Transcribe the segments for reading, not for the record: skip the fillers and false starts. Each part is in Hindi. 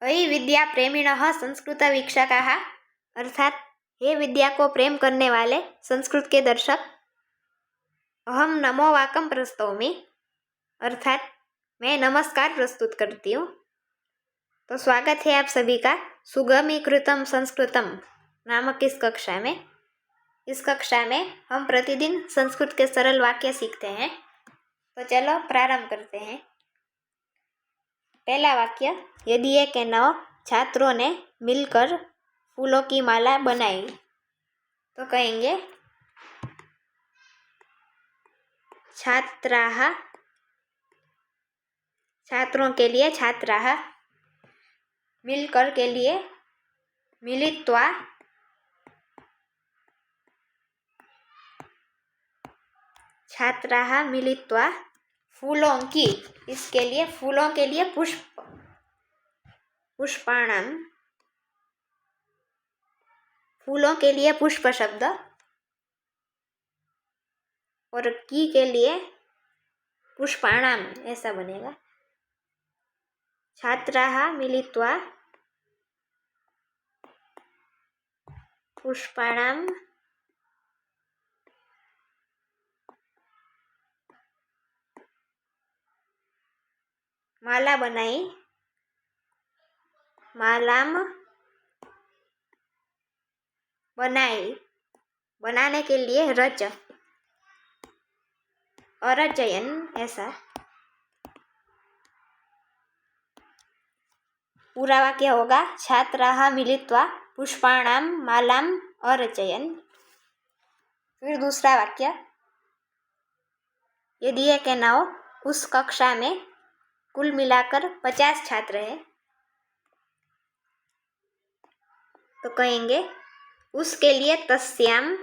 अयि विद्या प्रेमिणः संस्कृत वीक्षकाः, अर्थात हे विद्या को प्रेम करने वाले संस्कृत के दर्शक। अहम नमो वाकम प्रस्तौमि, अर्थात मैं नमस्कार प्रस्तुत करती हूँ। तो स्वागत है आप सभी का सुगमीकृतम संस्कृतम नामक इस कक्षा में। इस कक्षा में हम प्रतिदिन संस्कृत के सरल वाक्य सीखते हैं। तो चलो प्रारंभ करते हैं। पहला वाक्य, यदि 1 के 9 छात्रों ने मिलकर फूलों की माला बनाई, तो कहेंगे छात्राः, छात्रों के लिए छात्राः, मिलकर के लिए मिलित्वा, छात्राः मिलित्वा, फूलों की, इसके लिए फूलों के लिए पुष्प, पुष्पाणाम, फूलों के लिए पुष्प शब्द, और की के लिए पुष्पाणाम ऐसा बनेगा। छात्राः मिलित्वा पुष्पाणाम माला बनाई, मालाम बनाई, बनाने के लिए रच, अरचयन ऐसा। पूरा वाक्य होगा छात्राः मिलित्वा पुष्पाणाम मालाम अरचयन। फिर दूसरा वाक्य, यदि 1 के 9 उस कक्षा में कुल मिलाकर 50 छात्र हैं, तो कहेंगे उसके लिए तस्याम,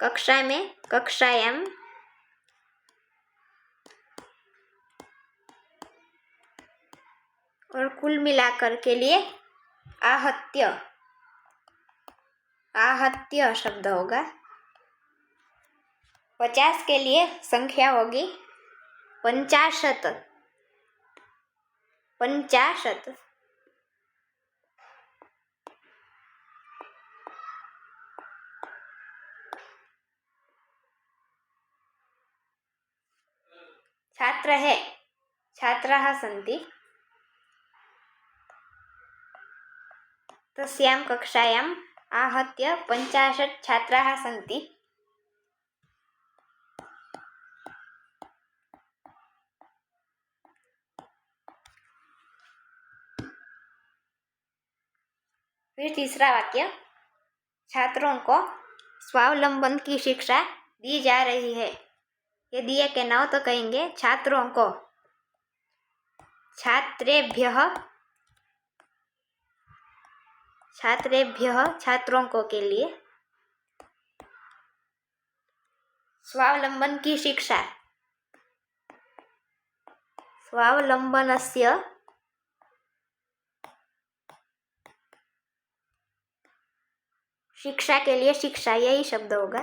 कक्षा में, कक्षायाम, और कुल मिलाकर के लिए आहत्य, आहत्य शब्द होगा। 50 के लिए संख्या होगी 50, 50। छात्र है, छात्राः सन्ति, तस्यां कक्षायाम् आहत्य 50 छात्राः सन्ति। फिर तीसरा वाक्य, छात्रों को स्वावलंबन की शिक्षा दी जा रही है। यदि 1 के 9 तो कहेंगे छात्रों को, छात्रेभ्यः, छात्रेभ्यः छात्रों को के लिए स्वावलंबन की शिक्षा, स्वावलंबनस्य शिक्षा के लिए शिक्षा, यही शब्द होगा।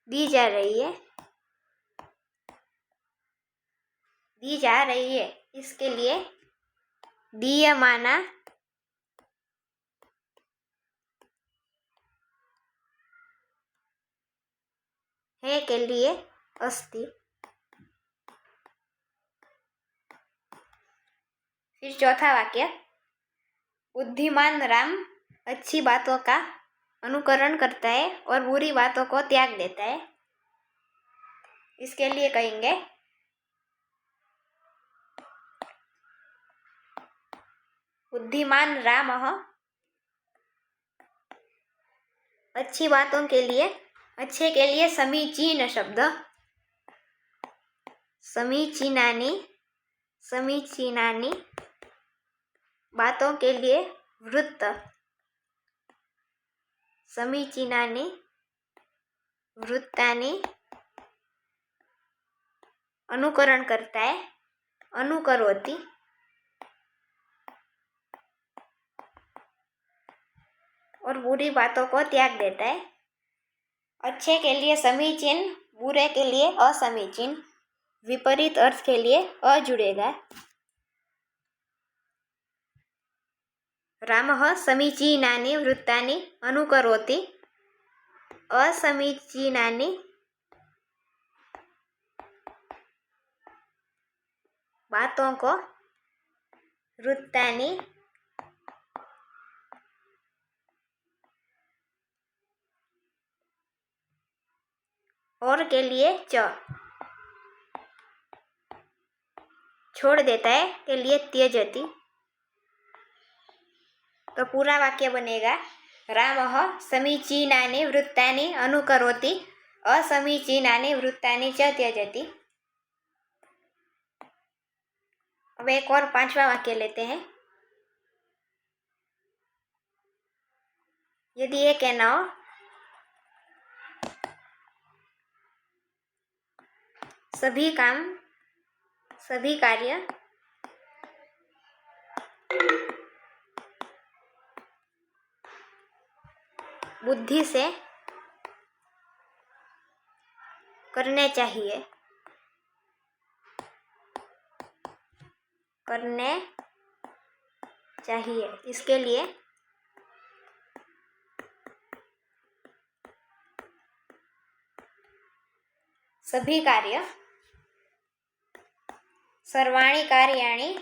दी जा रही है, दी जा रही है, इसके लिए दीयमाना, है के लिए अस्ति। फिर चौथा वाक्य, बुद्धिमान राम अच्छी बातों का अनुकरण करता है और बुरी बातों को त्याग देता है। इसके लिए कहेंगे बुद्धिमान रामः, अच्छी बातों के लिए, अच्छे के लिए समीचीन शब्द, समीचीनानि, समीचीनानि, बातों के लिए वृत्त, समीचीनानि वृत्तानि, अनुकरण करता है, अनुकरोति। और बुरी बातों को त्याग देता है। अच्छे के लिए समीचीन, बुरे के लिए असमीचीन। विपरीत अर्थ के लिए अ जुड़ेगा। रामः समीचीनानि वृत्तानि अनुकरोति। असमीचीनानि बातों को, वृत्तानि और के लिए च, छोड़ देता है के लिए त्यजति। तो पूरा वाक्य बनेगा रामः समीचीनानि वृत्तानि अनुकरोति, असमीचीनानि वृत्तानि च त्यजति। अब एक और 5वां वाक्य लेते हैं। यदि ये कहना हो सभी काम, सभी कार्य बुद्धि से करने चाहिए, करने चाहिए। इसके लिए सभी कार्य, सर्वाणि कार्याणि,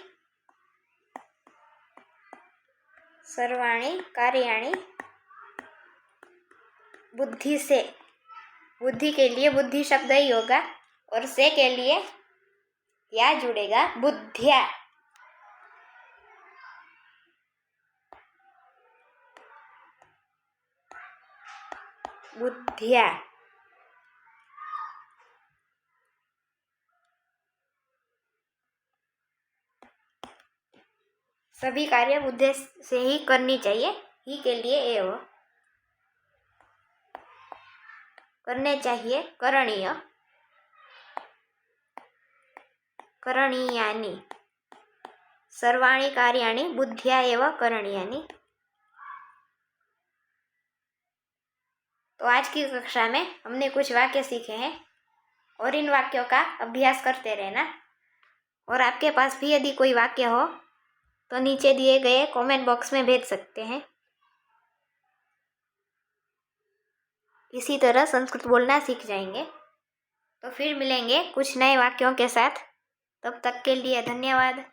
सर्वाणि कार्याणि बुद्धि से, बुद्धि के लिए बुद्धि शब्द ही होगा और से के लिए या जुड़ेगा बुद्धिया। बुद्धिया। सभी कार्य बुद्धि से ही करनी चाहिए, ही के लिए ए हो। करने चाहिए करणीय, करणीयानि, सर्वाणि कार्याणि बुद्धिया एव करणीयानि। तो आज की कक्षा में हमने कुछ वाक्य सीखे हैं और इन वाक्यों का अभ्यास करते रहना। और आपके पास भी यदि कोई वाक्य हो तो नीचे दिए गए कमेंट बॉक्स में भेज सकते हैं। इसी तरह संस्कृत बोलना सीख जाएंगे। तो फिर मिलेंगे कुछ नए वाक्यों के साथ। तब तक के लिए धन्यवाद।